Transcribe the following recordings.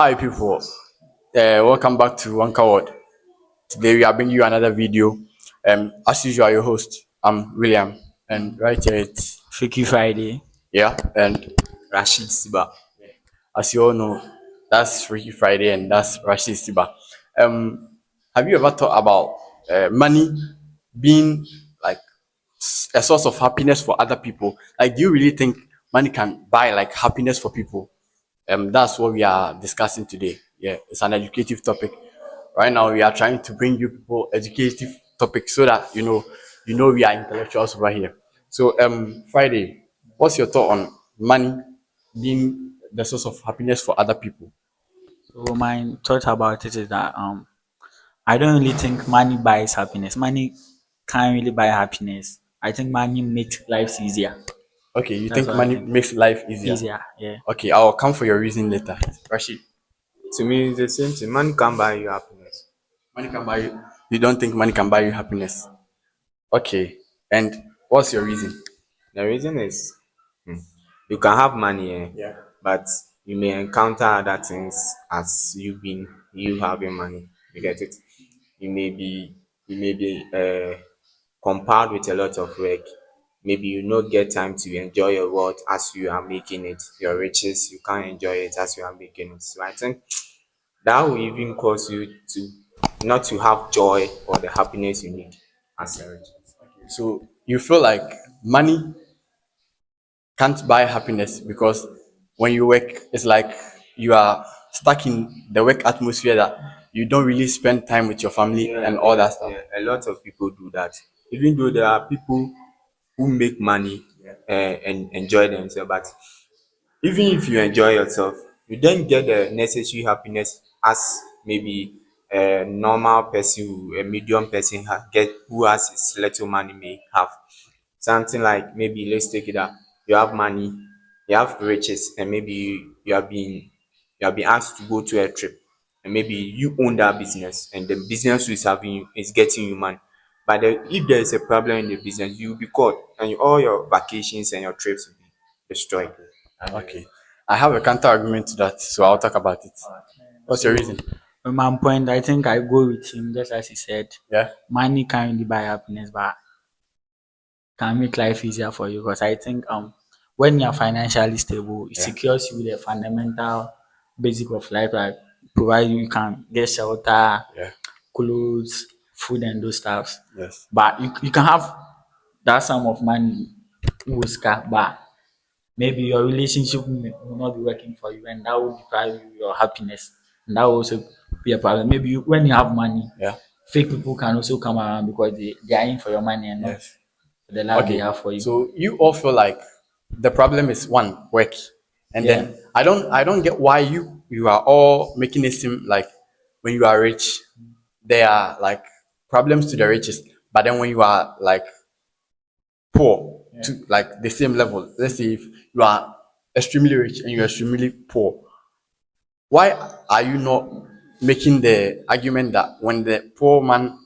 Hi, people. Welcome back to Anchor World. Today we are bringing you another video. As usual, your host, I'm William, and right here it's Freaky Friday. yeah, and Rashid Siba. As you all know, that's Freaky Friday, and that's Rashid Siba. Have you ever thought about money being like a source of happiness for other people? Like, do you really think money can buy like happiness for people? That's what we are discussing today. Yeah, it's an educative topic. Right now, we are trying to bring you people educative topics so that we are intellectuals over here. So, Friday, what's your thought on money being the source of happiness for other people? So my thought about it is that I don't really think money buys happiness. Money can't really buy happiness. I think money makes life easier. Okay, you That's think what I money think. makes life easier? Easier, yeah. Okay, I'll come for your reason later. Rashid, To me, it's the same thing. Money can't buy you happiness. money can buy you. You don't think money can buy you happiness? Okay, and what's your reason? The reason is you can have money, Yeah. but you may encounter other things as you having money. You get it? You may be compiled with a lot of work. Maybe you not get time to enjoy your wealth as you are making it. Your riches, you can't enjoy it as you are making it. So I think that will even cause you to not to have joy or the happiness you need as a rich. So you feel like money can't buy happiness because when you work, it's like you are stuck in the work atmosphere that you don't really spend time with your family Yeah, and all yeah, that stuff. yeah. A lot of people do that. Even though there are people who make money and enjoy themselves, but even if you enjoy yourself, you don't get the necessary happiness as maybe a normal person, a medium person get who has his little money may have. Something like maybe let's take it that you have money, you have riches, and maybe you have been asked to go to a trip, and maybe you own that business, and the business who is having you is getting you money. But if there is a problem in the business, you will be caught, and all your vacations and your trips will be destroyed. Okay. I have a counter argument to that, so I'll talk about it. What's your So reason? on my point, I think I go with him just as he said. Yeah. Money can't really buy happiness, but can make life easier for you because I think when you're financially stable, it Yeah. secures you with a fundamental basic of life like provide you can get shelter, Yeah. clothes, food and those stuffs. Yes. But you can have that sum of money Oscar, but maybe your relationship will not be working for you and that will deprive you your happiness. And that will also be a problem. Maybe when you have money, Yeah. fake people can also come around because they are in for your money and not Yes. for the love they Okay. have for you. So you all feel like the problem is one, work. And Yeah. then I don't get why you are all making it seem like when you are rich, there are like problems to the richest. But then when you are like poor to like the same level, let's say if you are extremely rich and you're extremely poor, why are you not making the argument that when the poor man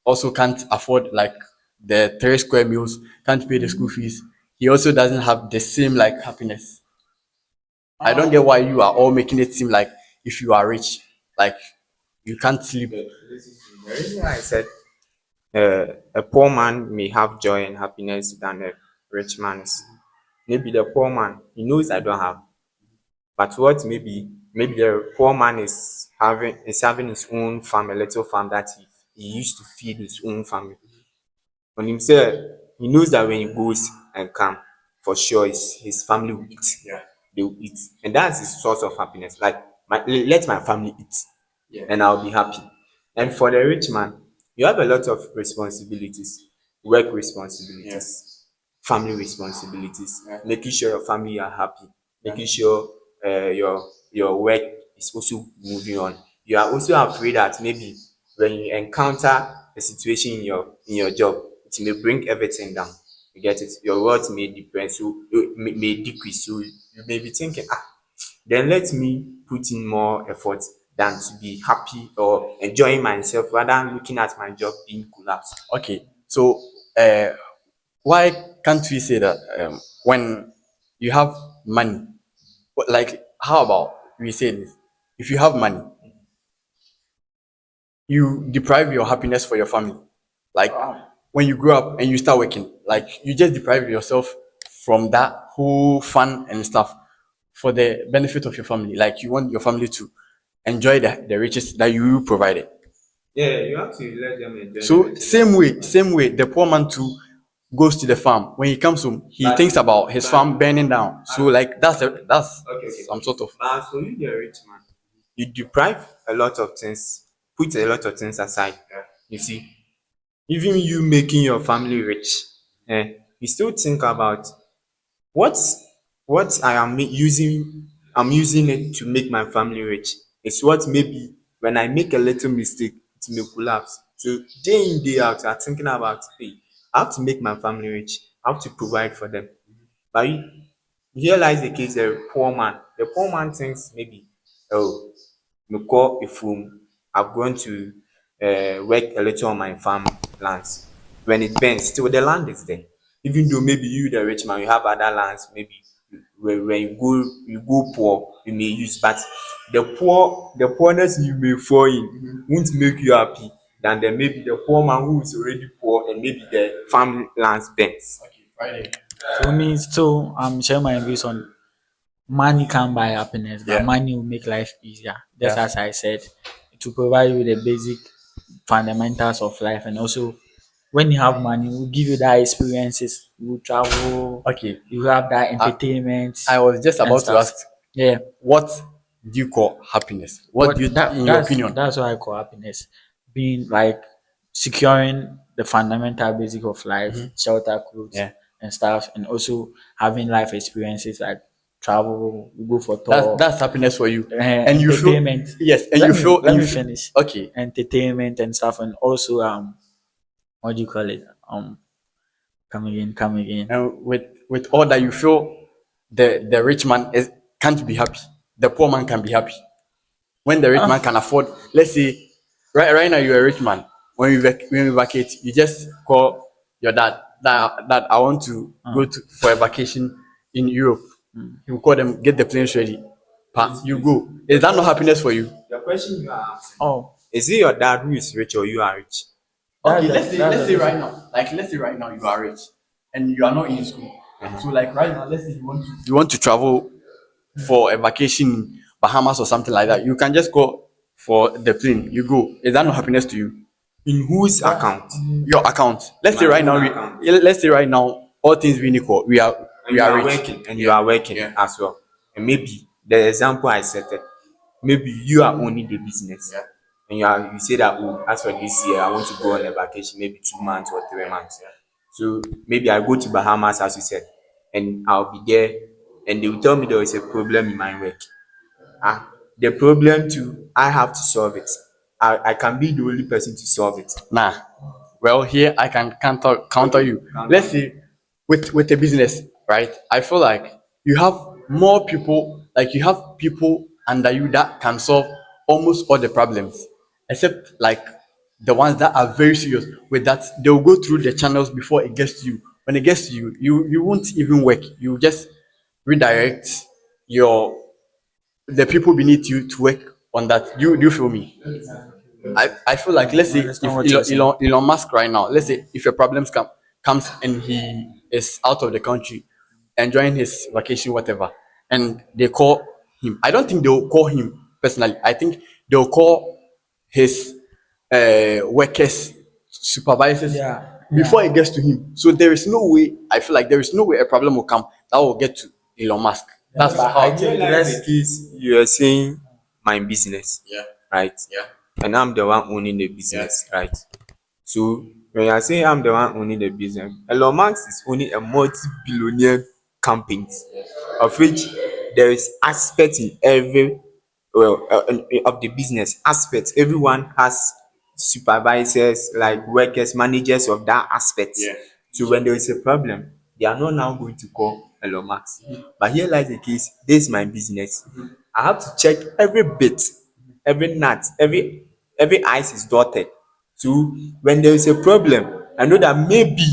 also can't afford like the 3 square meals, can't pay the school fees, he also doesn't have the same like happiness? I don't get why you are all making it seem like if you are rich, like you can't sleep. The reason why I said a poor man may have joy and happiness than a rich man is maybe the poor man he knows I don't have, but what maybe the poor man is having his own farm, a little farm that he used to feed his own family. On himself, he knows that when he goes and come, for sure his family will eat. Yeah. They will eat, and that's his source of happiness. Like let my family eat, and I'll be happy. And for the rich man, you have a lot of responsibilities, work Yeah. responsibilities, family responsibilities, Yeah. making sure your family are happy, making sure your work is also moving on. You are also afraid that maybe when you encounter a situation in your job, it may bring everything down. You get it? Your worth may decrease, so may decrease. So you may be thinking, then let me put in more effort than to be happy or enjoying myself rather than looking at my job being collapsed. Okay. So uh why can't we say that when you have money, like how about we say this? if you have money, you deprive your happiness for your family. Like when you grow up and you start working, like you just deprive yourself from that whole fun and stuff for the benefit of your family. Like you want your family to enjoy the riches that you provided. Yeah, you have to let them enjoy the So riches as well. same way, the poor man too goes to the farm. When he comes home, he But thinks about his farm burning down. So like that's okay, okay. some sort of But as for you, the rich man, you deprive a lot of things, put a lot of things aside. You see, even you making your family rich, you still think about what what I am using. I'm using it to make my family rich. It's what maybe when I make a little mistake, it may collapse. So day in day out, I'm thinking about, hey, I have to make my family rich. I have to provide for them. But here lies the case, the poor man. The poor man thinks maybe, oh, mekɔ afuom, I'm going to work a little on my farm lands. When it bends, still the land is there. Even though maybe you, the rich man, you have other lands, maybe when you go poor, you may use, but the poorness you may fall in won't make you happy than the maybe the poor man who is already poor and maybe the farm lands bends. So me still share my views on money can't buy happiness, but yeah. money will make life easier. Just Yeah. as I said, it will provide you the basic fundamentals of life, and also when you have money, it will give you that experiences. You will travel, Okay. you have that I, entertainment I was just and about to stuff. ask, Yeah, what do you call happiness? What what do you, that in your that's opinion? that's what I call happiness. Being like securing the fundamental basic of life, shelter, clothes, Yeah. and stuff, and also having life experiences like travel, we go for That's tour, that's happiness for you, and you feel entertainment. yes, and Let you me feel and let you me feel finish. okay. Entertainment and stuff, and also what do you call it? Come again. And with all that, you feel the rich man is can't be happy. The poor man can be happy. When the rich man Ah, can afford, let's say, right now you're a rich man. When you vacate, you just call your dad. Dad, I want to go ah, to for a vacation in Europe. You call them, get the planes ready. You go. Is that not happiness for you? The question you are asking, oh, is it your dad who is rich or you are rich? Okay, that's let's a say little. right now, like let's say right now you are rich and you are not in school. So like right now, let's say you want to travel for a vacation in Bahamas or something like that. You can just go for the plane. You go. Is that not happiness to you? In whose That's account? Your account. Let's say My right now, own account. let's say right now, all things being equal, And we you are are rich. working, and you Yeah, are working yeah, as well. And maybe the example I set it, maybe you are owning the business. yeah. And you say that, oh, as for this year, I want to go on a vacation, maybe 2 months or 3 months. So maybe I go to Bahamas, as you said, and I'll be there, and they will tell me there is a problem in my work. The problem too, I have to solve it. I can be the only person to solve it. Nah. Well, here I can counter Okay, you. counter Let's me. say with a business, right? I feel like you have more people, like you have people under you that can solve almost all the problems, except like the ones that are very serious. With that, they'll go through the channels before it gets to you. When it gets to you, you won't even work. You just redirect your the people beneath you to work on that. Do you feel me? I feel like let's I say understand if what you're saying. Elon Musk right now, let's say if a problems comes and he is out of the country, enjoying his vacation, whatever, and they call him. I don't think they'll call him personally. I think they'll call his workers, supervisors Yeah, before yeah. it gets to him. So there is no way. I feel like there is no way a problem will come that will get to Elon Musk. That's But I how. think Realize the let's. case you are saying my business, Yeah, right? yeah, And I'm the one owning the yeah. business, right? So when you are saying I'm the one owning the business, Elon Musk is owning a multi-billionaire companies, of which there is aspect in every of the business aspect. Everyone has supervisors, like workers, managers of that aspect. Yeah. So when there is a problem, they are not now going to call Elon Musk. But here lies the case. This is my business. I have to check every bit, every nut, every ice is dotted. So when there is a problem, I know that maybe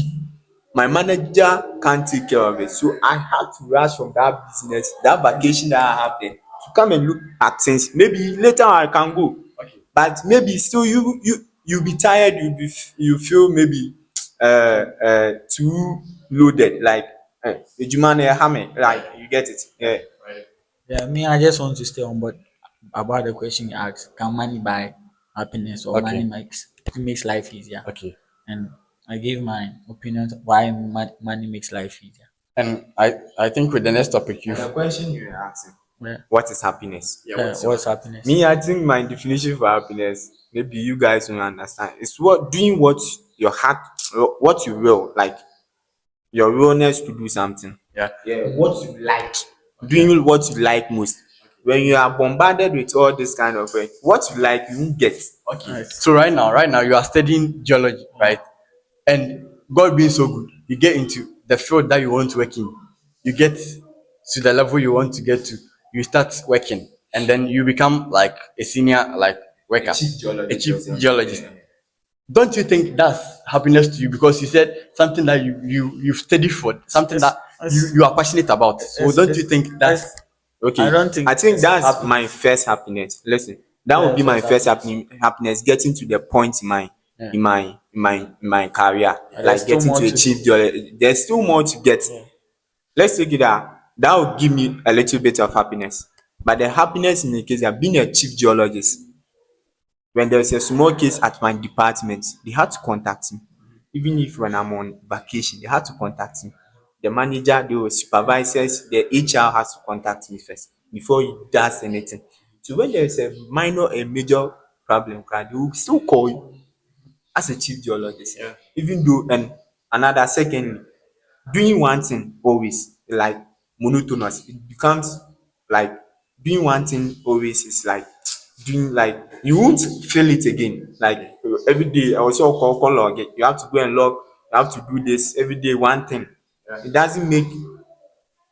my manager can't take care of it. So I have to rush from that business, that vacation that I have there, to come and look at things. Maybe later I can go, but maybe still you be tired, you feel maybe too loaded, like ejuma na ɛha me, like you get it. Yeah. Yeah, me, I just want to stay on board about the question you asked. Can money buy happiness or money Okay. makes life easier? Okay. And I gave my opinion why money makes life easier. And I think with the next topic, And the question you were asking, Yeah. what is happiness? What's happiness? Me, I think my definition for happiness, maybe you guys will understand. It's what doing what your heart, what you will, like your willingness to do something. Yeah. Yeah, what you like. Doing what you like most. When you are bombarded with all this kind of what you like, you won't get. Okay. Nice. So right now you are studying geology, right? And God being so good, you get into the field that you want to work in. You get to the level you want to get to. You start working, and then you become like a senior like worker, a chief geologist. Don't you think that's happiness to you because you said something that you've studied for, something that you are passionate about? So don't you think that's Okay, I don't think I think it's that's happiness. my first happiness. Listen, that Yeah, would be my first first happiness. happiness, getting to the point in my Yeah. in my career, There's like still getting more to to achieve do. there's still more to get. Let's take it that would give me a little bit of happiness. But the happiness in the case of being a chief geologist, when there's a small case at my department, they had to contact me. Even if when I'm on vacation, they had to contact me. The manager, the supervisors, the HR has to contact me first before he does anything. So when there is a minor or major problem, they will still call you as a chief geologist. Yeah. Even though, and another secondly, doing one thing always like monotonous. It becomes like doing one thing always is like doing, like you won't feel it again. Like every day I also call log it. You have to go and log, you have to do this every day, one thing. It doesn't make,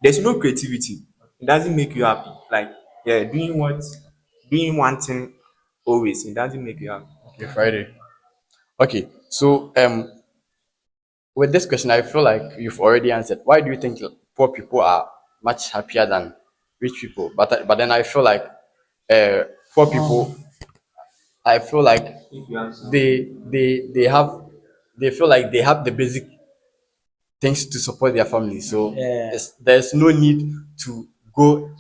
there's no creativity. It doesn't make you happy. Like, yeah, doing one thing always, it doesn't make you happy. okay, Friday? Okay, so with this question, I feel like you've already answered. Why do you think poor people are much happier than rich people? But then I feel like uh, poor people, I feel like If you answer. they have they feel like they have the basic things to support their family. So Yeah. there's no need to go.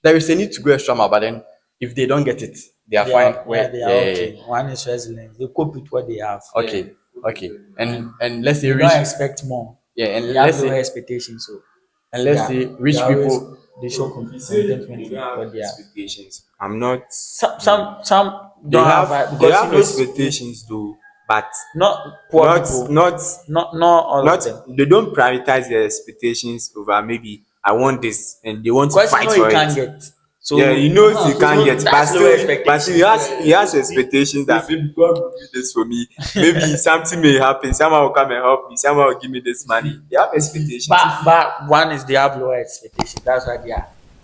There is a need to go extra mile, but then if they don't get it, they are fine. Where They yeah, are yeah, okay. yeah. One is resilience. They cope with what they have. Okay, okay, and let's say They rich, don't expect more. yeah, and They have let's lower say expectations. So let's yeah, say they rich always people. they show If you say contentment they with don't what have they have. expectations, I'm not. Some They don't have they because have expectations though, but not poor not people, not not all of not them. they don't prioritize their expectations over maybe I want this and they want to Because you fight know you for it. can't get. Yeah, So you know you can't get, but that's lower still, expectation. he has expectations that maybe God will do this for me. Maybe something may happen. Someone will come and help me. Someone will give me this money. They have expectations. But one is they have lower expectation. That's why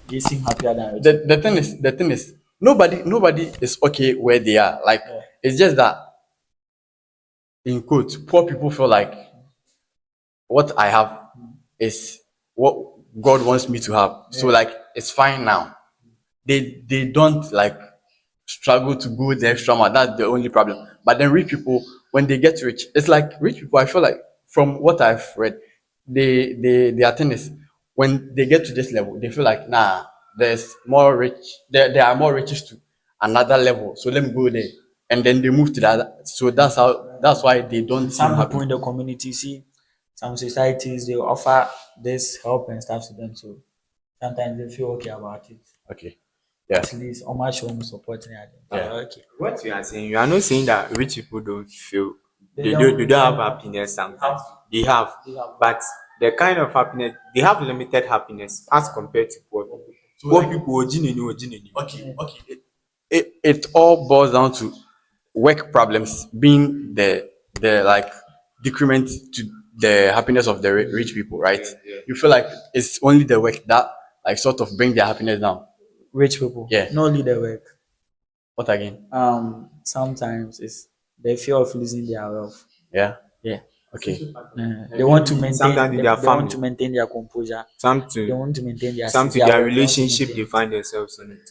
they seem happier than rich. The thing is nobody is okay where they are. Like Yeah. it's just that in quotes, poor people feel like what I have is what God wants me to have. So like it's fine now. They don't like struggle to go the extra mile. That's the only problem. But then rich people, when they get rich, it's like rich people. I feel like from what I've read, their thing is when they get to this level, they feel like nah, there's more rich. There are more riches to another level. So let me go there, and then they move to that. So that's why they don't seem Some happy. people in the community see some societies they offer this help and stuff to them. So sometimes they feel okay about it. Okay, yeah, At least how much home supporting them. yeah. Okay. What you are saying, you are not saying that rich people don't feel, they They don't have don't happiness sometimes. They have, have. but the kind of happiness they have limited happiness as compared to poor people. So Poor like people, ojinini, ojinini. okay. It all boils down to work problems being the like decrement to the happiness of the rich people, right? You feel like it's only the work that like sort of bring their happiness down. Rich people. Yeah. Not only the work. What again? Sometimes it's the fear of losing their wealth. Yeah. Yeah. Okay. They want to maintain. sometimes with their They want family, to maintain their composure. some They to want to maintain some to their their wealth. They want to relationship maintain they it. find themselves in it.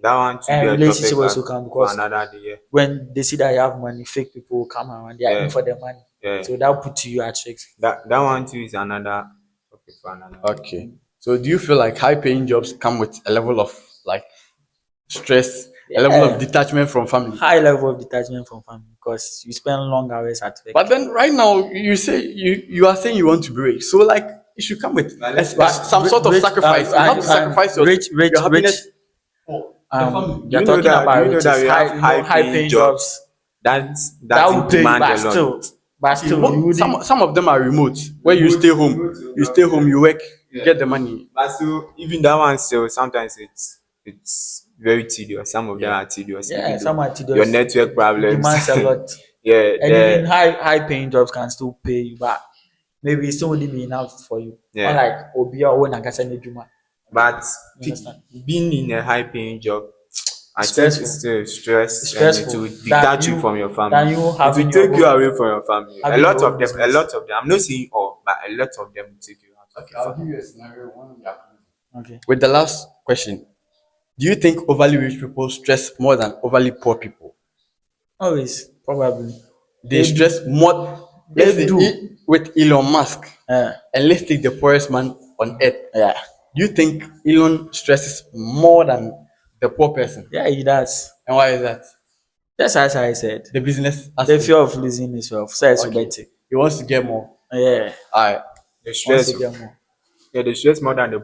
That one to be And a relationship topic also come for because another day. Yeah. when they see that you have money, fake people will come around. They are in Yeah. for the money. Yeah. So that will put you at risk. That one too is another topic for another day. Okay. So do you feel like high paying jobs come with a level of like stress, a level of Yeah. detachment from family? High level of detachment from family because you spend long hours at work. But then right now you say you are saying you want to be rich. So like it should come with some sort of Rich, sacrifice. You have to sacrifice your rich. happiness for the family. You're talking Do about you know that riches, we have high high paying paying jobs jobs that that that will pay you, demand a lot? but still, you wouldn't. Some of them are remote, where you stay home. You stay home, you work, you get the money. But still, even that one still sometimes it's very tedious. Some of them are tedious, Yeah, even though some are your tedious. network It problems. demands a lot, Yeah, and even high paying jobs can still pay you back. Maybe it still wouldn't be enough for you. yeah. Unlike Obia or Nankasa Nejuma. But You understand? being in a high paying job, I It's think it's stressful. still It's stress and it stressful will than detach you from your than family. you It will having your take you own away from your family. having your own A business. lot of them, I'm not saying all, but a lot of them will take you out of your I'll family. give you a scenario. Okay. With the last question, do you think overly rich people stress more than overly poor people? Always, probably. They They stress do. more. Let's They say do. with Elon Musk, Uh, and let's take the poorest man on earth. yeah. Do you think Elon stresses more than the poor person? Yeah, he does. And why is that? Just as I said. The business The aspect. fear of losing his wealth. So it's Okay. better. He wants to get more. Yeah. Alright. The Wants stress, to get more. yeah, the stress more than the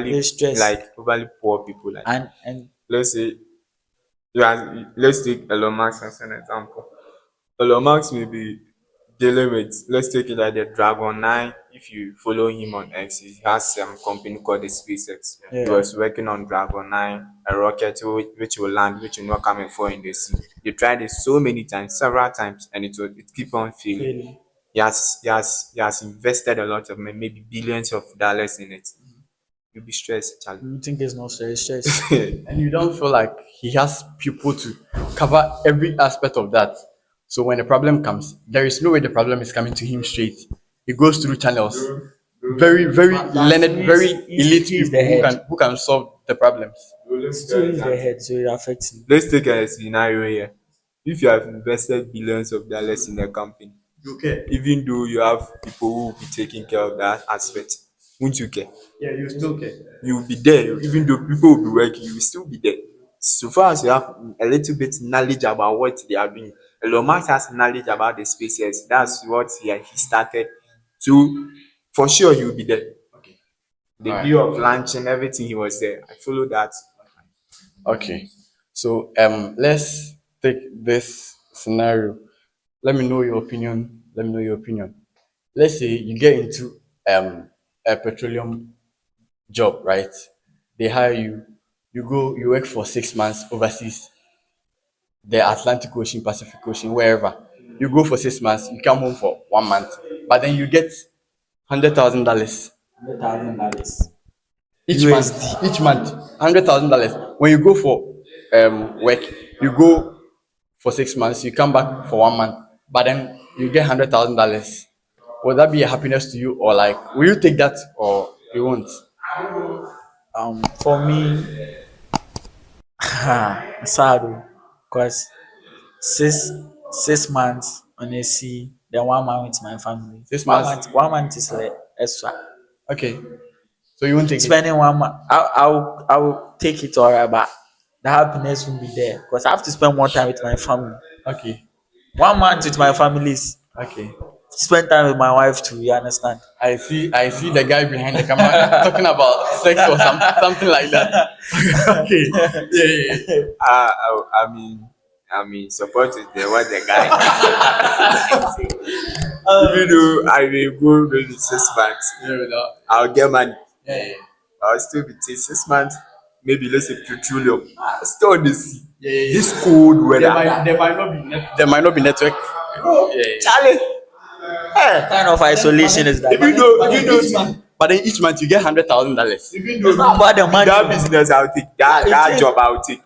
They stress. overly poor people. Like And let's say, let's take Elon Musk as an example. Elon Musk may be dealing with, let's take it like the Dragon 9. If you follow him on X, he has some company called the SpaceX. He yeah. was working on Dragon 9, a rocket which will land, which will not come and fall in the sea. They tried it so many times, several times, and it keep on failing. Failing. He has invested a lot of maybe billions of dollars in it. You'll be stressed, Charlie. You think it's not stress, stress. And you don't feel like he has people to cover every aspect of that. So when the problem comes, there is no way the problem is coming to him straight. He goes through channels. Very, very learned, very elite he's people the head. who can solve the problems. Still is the head, so it affects him. Let's take a scenario here. If you have invested billions of dollars in a company, Okay. even though you have people who will be taking care of that aspect, won't you care? Yeah, you still care. You will be there. Even though people will be working, you will still be there. So far as you have a little bit knowledge about what they are doing, Elon Musk has knowledge about the spaces. That's what he started. So for sure you will be there. The Alright. day of launching everything, he was there. I follow that. Okay. So let's take this scenario. Let me know your opinion. Let me know your opinion. Let's say you get into a petroleum job, right? They hire you, you go, you work for 6 months overseas, the Atlantic Ocean, Pacific Ocean, wherever. You go for 6 months, you come home for 1 month, but then you get $100,000 $100,000. each USD. month. Each month, $100,000. When you go for work, you go for 6 months, you come back for 1 month, but then you get $100,000. Would that be a happiness to you, or like, will you take that, or you won't? For me, sad because 6 months on a sea, then 1 month with my family. Six One months. month, 1 month is like extra. Okay, so you won't take it. Spending 1 month, I'll take it alright, but the happiness won't be there because I have to spend more time with my family. Okay, 1 month with my family is okay. spend time with my wife too. You understand? I see the guy behind the camera talking about sex or something like that. Okay. Yeah, yeah, yeah. I mean, support is there. What the guy? Even though I will go maybe 6 months, Yeah, without- I'll get money. yeah, yeah. I'll still be taking 6 months. Maybe let's say petroleum. Still on the sea. Yeah, yeah, yeah. This cold weather. There might not be network. Yeah, yeah. Charlie. Hey. Kind of isolation is that? But then each month you get $100,000. It's not about the money. That business I'll take. That job I'll take.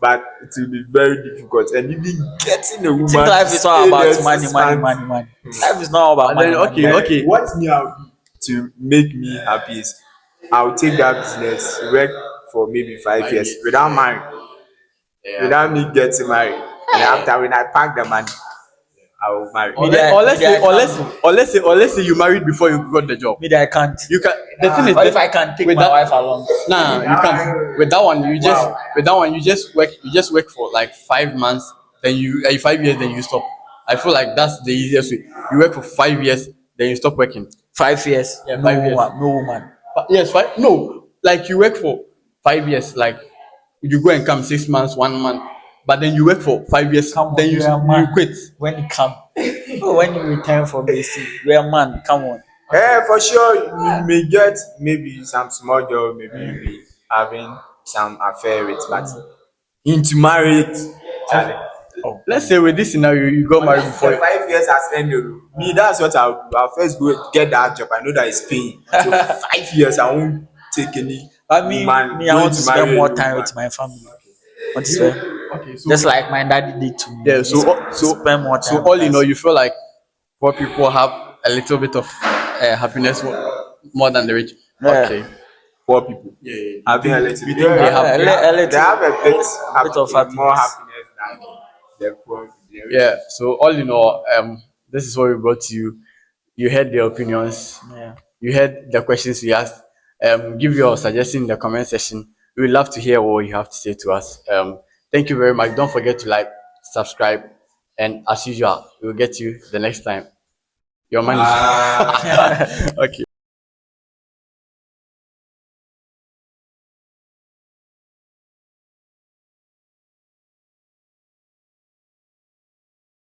but it will be very difficult. And even getting a You think woman to life is all stay about there money, 6 money, months. money, money. Life is not all about And money, then money, okay, money. okay. What me I'll do to make me happy is I'll take that business, work for maybe 5 years without marrying, Yeah. without me getting married. And after when I pack the money, I will marry. Me there, me there, I can't. Or let's say you married before you got the job. Me there, I can't. You can. The thing is, What if I can take with my that, wife along? nah, you can't. With that one, you just work for like 5 months, then 5 years, then you stop. I feel like that's the easiest way. You work for 5 years, then you stop working. 5 years. Yeah, No 5 years. woman, no woman. Yes, five. No, like you work for 5 years, like you go and come 6 months, 1 month, but then you work for 5 years, Come on, then you're a you man. quit. When you come, oh, when you return from AC, you're a man. Come on. For sure, you may get maybe some small job, maybe you be having some affair with, but into marriage, Charlie. Oh, Let's say with this scenario, you got married Unless the before. 5 years has ended, me, that's what I'll do. I'll first go get that job. I know that it's paying. So 5 years, I won't take any I mean, woman me, I going want to to marry spend more any time woman. with my family. Want to spend, Okay, so just like my daddy did to me. yeah, He spend more so time all with in all, us. you feel like poor people have a little bit of happiness more than the rich. Yeah. Okay. Poor people. Yeah. Having a little, You think they have? they have a bit, bit of more happiness. happiness than the poor people. Yeah. So all in all, this is what we brought to you. You heard the opinions. Yeah. You heard the questions we asked. Give your suggestion in the comment section. We would love to hear what you have to say to us. Thank you very much. Don't forget to like, subscribe, and as usual, we will get you the next time. Your money. Okay.